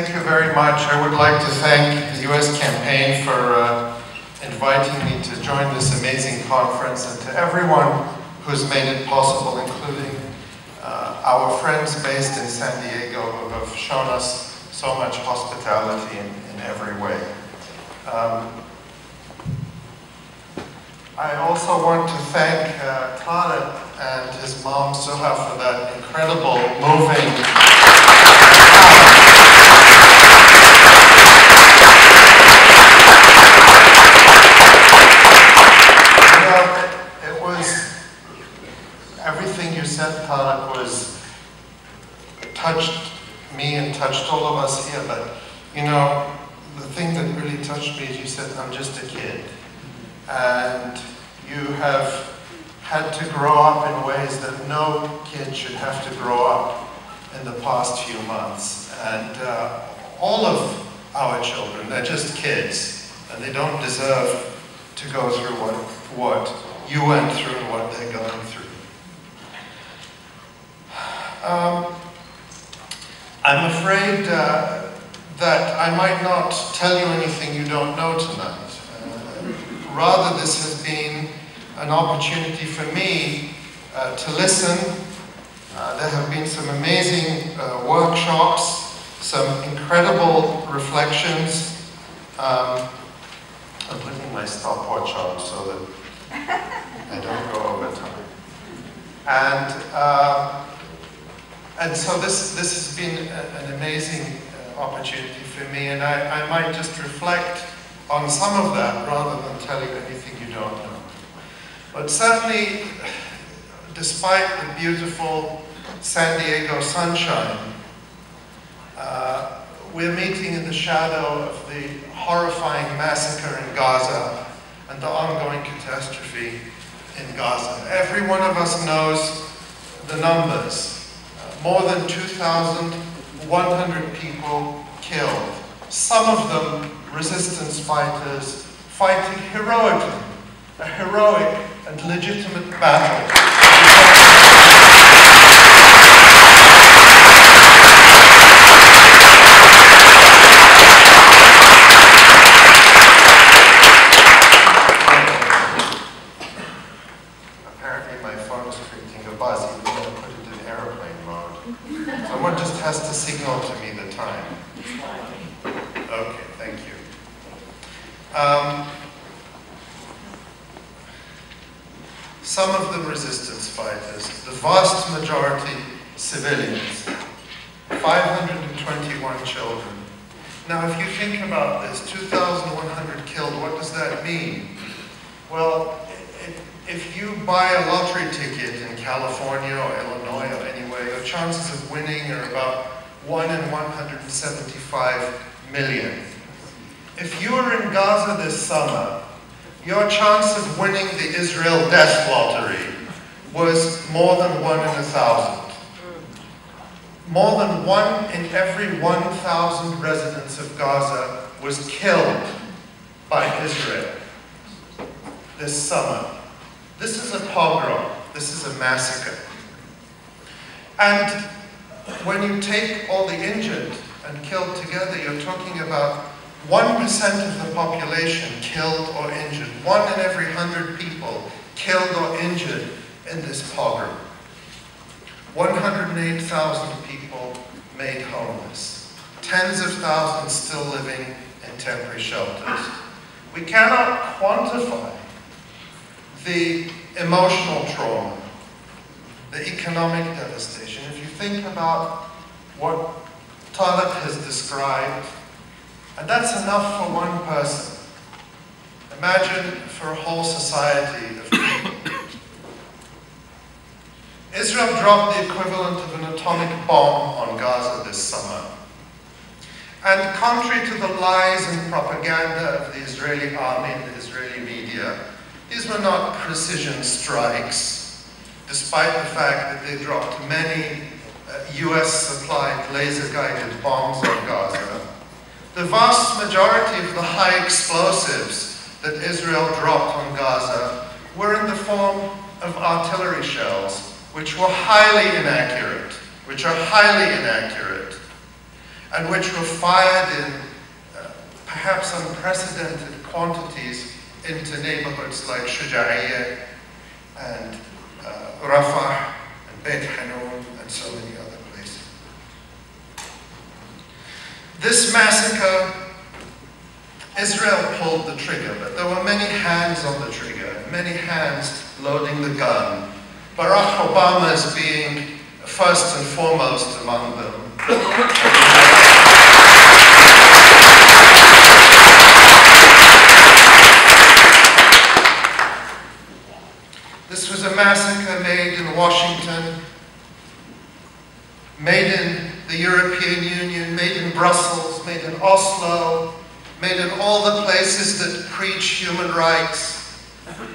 Thank you very much. I would like to thank the U.S. campaign for inviting me to join this amazing conference, and to everyone who's made it possible, including our friends based in San Diego who have shown us so much hospitality in every way. I also want to thank Tarek and his mom Suha for that incredible, moving everything you said, Tarek, touched me and touched all of us here, but you know, the thing that really touched me is you said, I'm just a kid. And you have had to grow up in ways that no kid should have to grow up in the past few months. And all of our children, they're just kids, and they don't deserve to go through what you went through and what they're going through. I'm afraid that I might not tell you anything you don't know tonight. Rather, this has been an opportunity for me to listen. There have been some amazing workshops, some incredible reflections. I'm putting my stopwatch on so that I don't go over time. And so this has been an amazing opportunity for me, and I might just reflect on some of that rather than tell you anything you don't know. But certainly, despite the beautiful San Diego sunshine, we're meeting in the shadow of the horrifying massacre in Gaza and the ongoing catastrophe in Gaza. Every one of us knows the numbers. More than 2,100 people killed. Some of them resistance fighters fighting heroically, a heroic and legitimate battle. Apparently my phone is creating a buzz, even though I put it in airplane mode. Someone just has to signal to me the time. Okay, thank you. Some of them resistance fighters, the vast majority civilians, 521 children. Now if you think about this, 2,100 killed, what does that mean? Well, if you buy a lottery ticket in California or Illinois or anywhere, your chances of winning are about 1 in 175 million. If you were in Gaza this summer, your chance of winning the Israel death lottery was more than 1 in 1,000. More than 1 in every 1,000 residents of Gaza was killed by Israel this summer. This is a pogrom. This is a massacre. And when you take all the injured and killed together, you're talking about 1% of the population killed or injured. 1 in every 100 people killed or injured in this pogrom. 108,000 people made homeless. Tens of thousands still living in temporary shelters. We cannot quantify the emotional trauma, the economic devastation. If you think about what Tarek has described, and that's enough for one person. Imagine for a whole society of people. Israel dropped the equivalent of an atomic bomb on Gaza this summer. And contrary to the lies and propaganda of the Israeli army and the Israeli media, these were not precision strikes, despite the fact that they dropped many US-supplied laser-guided bombs on Gaza. The vast majority of the high explosives that Israel dropped on Gaza were in the form of artillery shells, which are highly inaccurate. and which were fired in perhaps unprecedented quantities into neighborhoods like Shuja'iyya and Rafah and Beit Hanun and so many other places. This massacre, Israel pulled the trigger, but there were many hands on the trigger, many hands loading the gun. Barack Obama is being first and foremost among them. This was a massacre made in Washington, made in the European Union, made in Brussels, made in Oslo, made in all the places that preach human rights,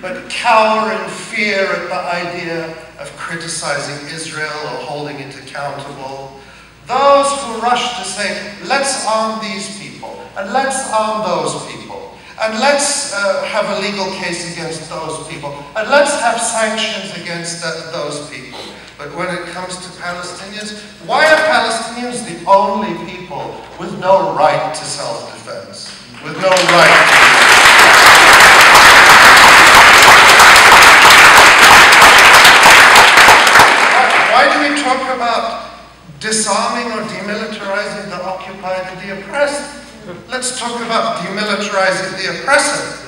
but cower in fear at the idea of criticizing Israel or holding it accountable. Those who rush to say, let's arm these people, and let's arm those people, and let's have a legal case against those people, and let's have sanctions against those people. But when it comes to Palestinians, why are Palestinians the only people with no right to self-defense, with no right to... Why do we talk about disarming or demilitarizing the occupied and the oppressed? Let's talk about demilitarizing the oppressor.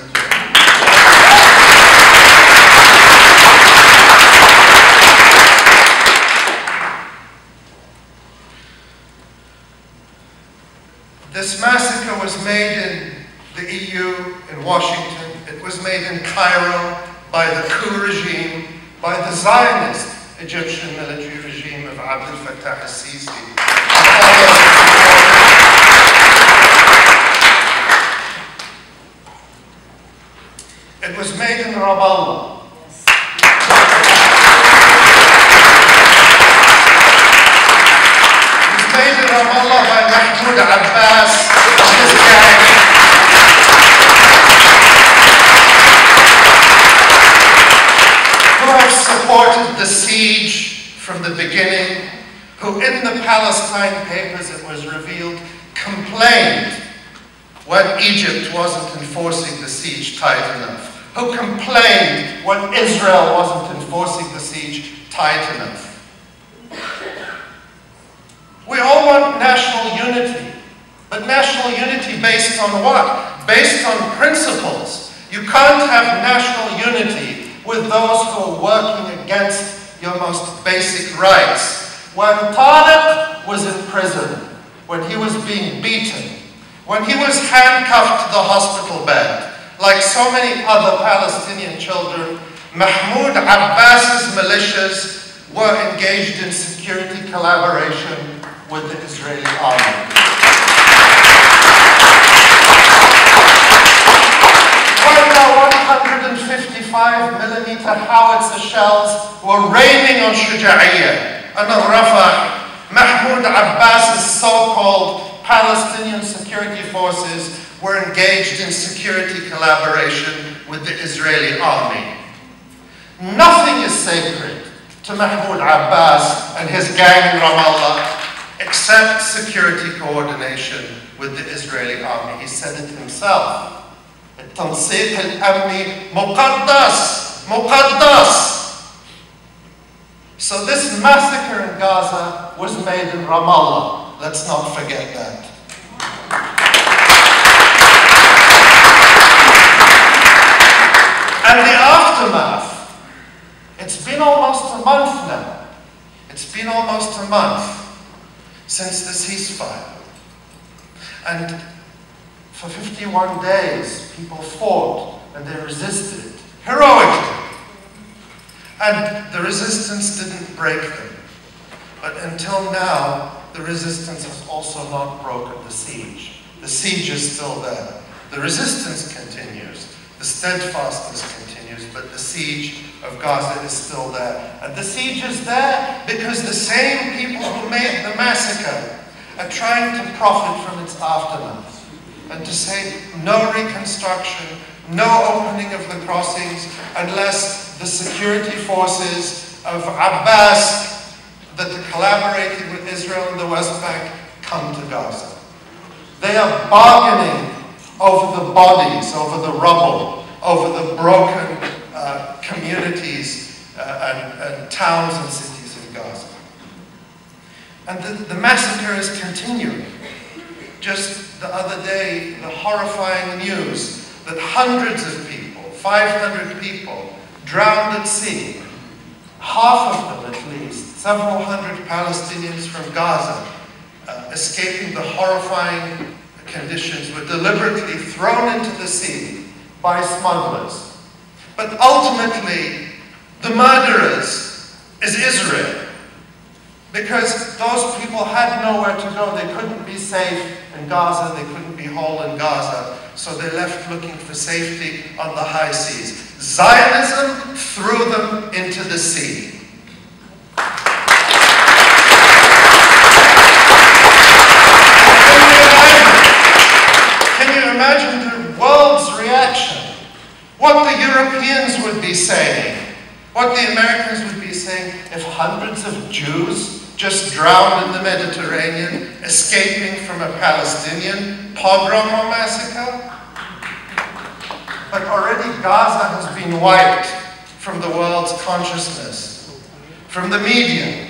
This massacre was made in the EU, in Washington. It was made in Cairo by the coup regime, by the Zionist Egyptian military regime of Abdel Fattah al-Sisi. It was made in Ramallah. It was made in Ramallah by Mahmoud Abbas and his gang. Who have supported the siege from the beginning, who in the Palestine Papers, it was revealed, complained when Egypt wasn't enforcing the siege tight enough, who complained when Israel wasn't enforcing the siege tight enough. We all want national unity, but national unity based on what? Based on principles. You can't have national unity with those who are working against your most basic rights. When Tariq was in prison, when he was being beaten, when he was handcuffed to the hospital bed, like so many other Palestinian children, Mahmoud Abbas's militias were engaged in security collaboration with the Israeli army. When the 155mm howitzer shells were raining on Shuja'iyya and on Rafah, Mahmoud Abbas's so-called Palestinian security forces were engaged in security collaboration with the Israeli army. Nothing is sacred to Mahmoud Abbas and his gang in Ramallah except security coordination with the Israeli army. He said it himself. التنسيق الأمني مقدس مقدس. So this massacre in Gaza was made in Ramallah. Let's not forget that. And the aftermath, it's been almost a month now. It's been almost a month since the ceasefire. And for 51 days, people fought and they resisted heroically. And the resistance didn't break them. But until now, the resistance has also not broken the siege. The siege is still there. The resistance continues. The steadfastness continues, but the siege of Gaza is still there. And the siege is there because the same people who made the massacre are trying to profit from its aftermath. And to say no reconstruction, no opening of the crossings, unless the security forces of Abbas that are collaborating with Israel in the West Bank come to Gaza. They are bargaining over the bodies, over the rubble, over the broken communities and towns and cities in Gaza. And the massacre is continuing. Just the other day, the horrifying news that hundreds of people, 500 people, drowned at sea. Half of them, at least, several hundred Palestinians from Gaza, escaping the horrifying conditions, were deliberately thrown into the sea by smugglers. But ultimately, the murderers is Israel. Because those people had nowhere to go. They couldn't be safe in Gaza. They couldn't be whole in Gaza. So they left looking for safety on the high seas. Zionism threw them into the sea. Can you imagine the world's reaction? What the Europeans would be saying, what the Americans would be saying if hundreds of Jews just drowned in the Mediterranean, escaping from a Palestinian pogrom or massacre? But already Gaza has been wiped from the world's consciousness, from the media.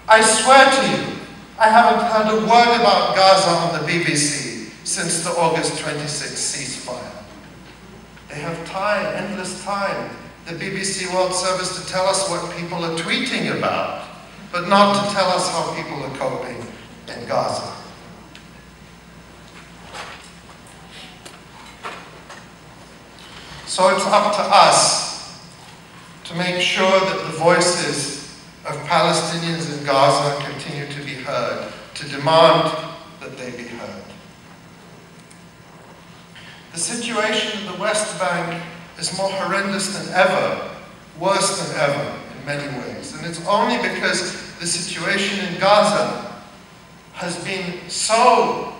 I swear to you, I haven't heard a word about Gaza on the BBC since the August 26th ceasefire. They have time, endless time, the BBC World Service, to tell us what people are tweeting about, but not to tell us how people are coping in Gaza. So it's up to us to make sure that the voices of Palestinians in Gaza continue to be heard, to demand that they be heard. The situation in the West Bank is more horrendous than ever, worse than ever in many ways. And it's only because the situation in Gaza has been so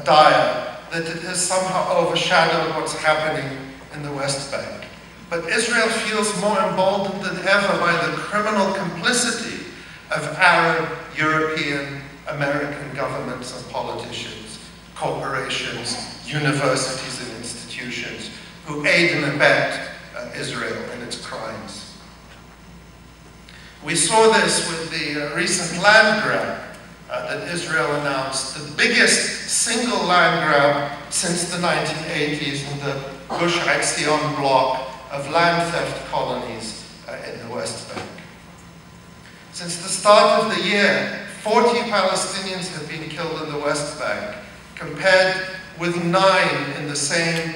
dire that it has somehow overshadowed what's happening in the West Bank. But Israel feels more emboldened than ever by the criminal complicity of Arab, European, American governments and politicians, corporations, universities and institutions who aid and abet Israel in its crimes. We saw this with the recent land grab that Israel announced, the biggest single land grab since the 1980s in the Gush Etzion block of land theft colonies in the West Bank. Since the start of the year, 40 Palestinians have been killed in the West Bank, compared with 9 in the same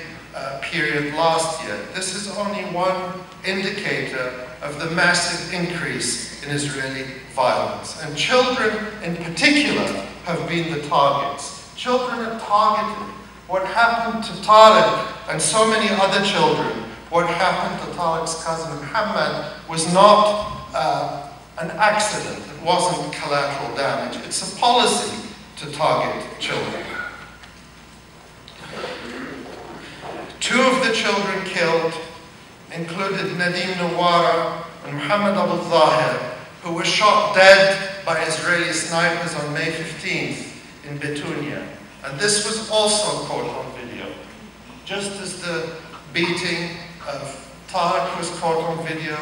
period last year. This is only one indicator of the massive increase in Israeli violence. And children in particular have been the targets. Children are targeted. What happened to Tariq and so many other children, what happened to Tariq's cousin Muhammad, was not an accident. It wasn't collateral damage. It's a policy to target children. 2 of the children killed included Nadim Nawara and Muhammad Abu Zahir, who were shot dead by Israeli snipers on May 15th in Betunia. And this was also caught on video. Just as the beating of Tariq was caught on video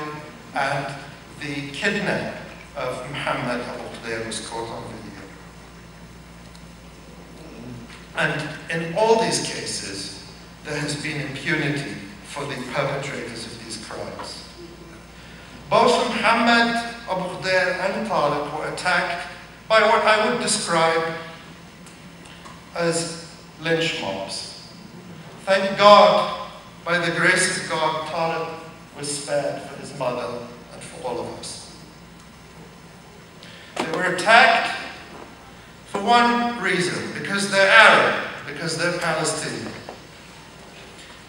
and the kidnap of Muhammad Abu Zahir was caught on video. And in all these cases, there has been impunity for the perpetrators of these crimes. Both Muhammad Abu Zahir and Tariq were attacked by what I would describe as lynch mobs. Thank God, by the grace of God, Tariq was spared for his mother and for all of us. They were attacked for one reason, because they're Arab, because they're Palestinian.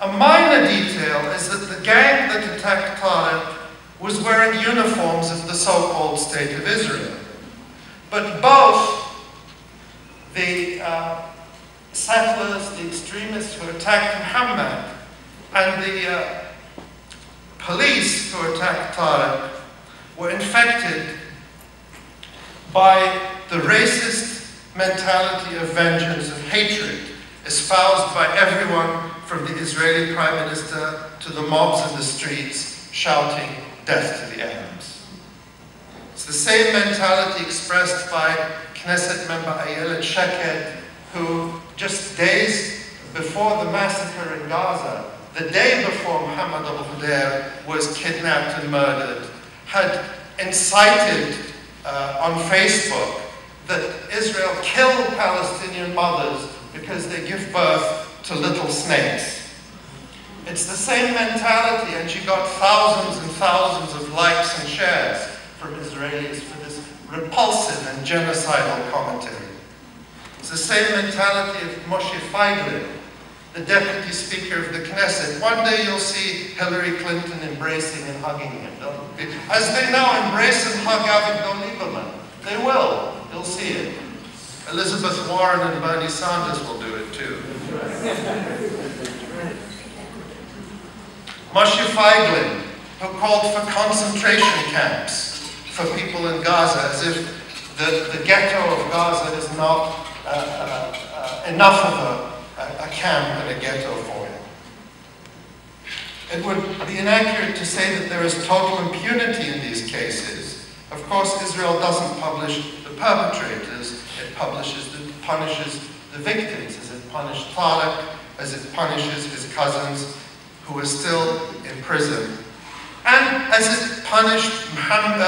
A minor detail is that the gang that attacked Tariq was wearing uniforms of the so-called State of Israel. But both the settlers, the extremists who attacked Muhammad, and the police who attacked Tariq were infected by the racist mentality of vengeance, of hatred, espoused by everyone from the Israeli Prime Minister to the mobs in the streets shouting, "Death to the Arabs." It's the same mentality expressed by Knesset member Ayelet Sheked, who just days before the massacre in Gaza, the day before Muhammad al-Hudayr was kidnapped and murdered, had incited on Facebook that Israel killed Palestinian mothers because they give birth to little snakes. It's the same mentality, and she got thousands and thousands of likes and shares from Israelis for this repulsive and genocidal commentary. It's the same mentality of Moshe Feiglin, the deputy speaker of the Knesset. One day you'll see Hillary Clinton embracing and hugging him. As they now embrace and hug Avigdor Lieberman. They will. You'll see it. Elizabeth Warren and Bernie Sanders will do it too. Moshe Feiglin, who called for concentration camps for people in Gaza, as if the ghetto of Gaza is not enough of a camp and a ghetto for him. It would be inaccurate to say that there is total impunity in these cases. Of course, Israel doesn't publish the perpetrators. It punishes the victims, as it punished Tariq, as it punishes his cousins who are still in prison, and as it punished Muhammad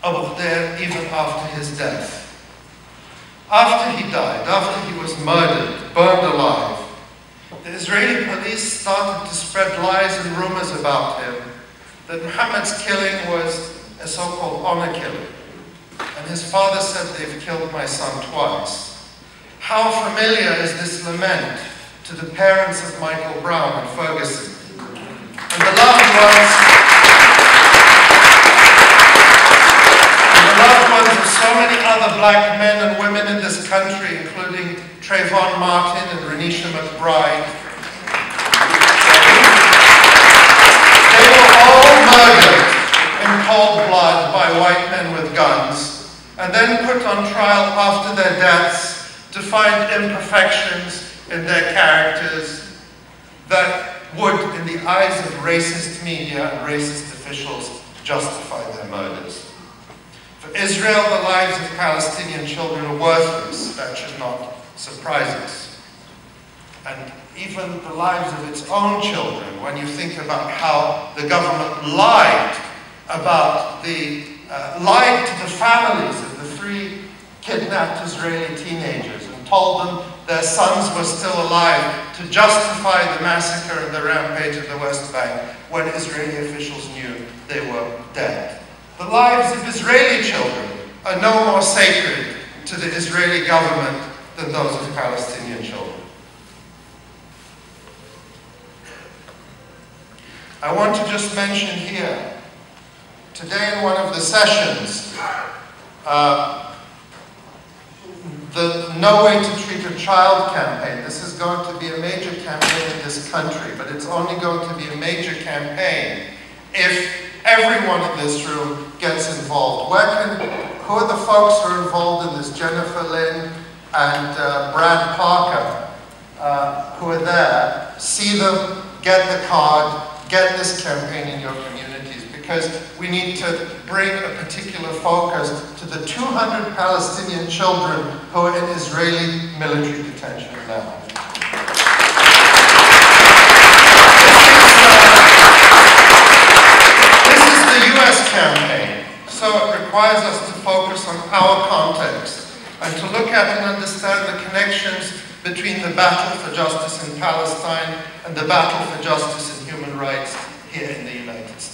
al-Hudayr even after his death. After he died, after he was murdered, burned alive, the Israeli police started to spread lies and rumors about him that Muhammad's killing was a so-called honor killing. And his father said, "They've killed my son twice." How familiar is this lament to the parents of Michael Brown and Ferguson, and the loved ones of so many other black men and women in this country, including Trayvon Martin and Renisha McBride. They were all murdered in cold blood by white men with guns, and then put on trial after their deaths to find imperfections in their characters that would, in the eyes of racist media and racist officials, justify their murders. For Israel, the lives of Palestinian children are worthless. That should not surprise us. And even the lives of its own children, when you think about how the government lied to the families of the 3 kidnapped Israeli teenagers and told them their sons were still alive to justify the massacre and the rampage of the West Bank when Israeli officials knew they were dead. The lives of Israeli children are no more sacred to the Israeli government than those of Palestinian children. I want to just mention here, today in one of the sessions, the No Way to Treat a Child campaign. This is going to be a major campaign in this country, but it's only going to be a major campaign if everyone in this room gets involved. Who are the folks who are involved in this? Jennifer Lynn and Brad Parker, who are there. See them, get the card, get this campaign in your communities, because we need to bring a particular focus to the 200 Palestinian children who are in Israeli military detention now. This is the US campaign, so it requires us to focus on our context and to look at and understand the connections between the battle for justice in Palestine and the battle for justice and human rights here in the United States.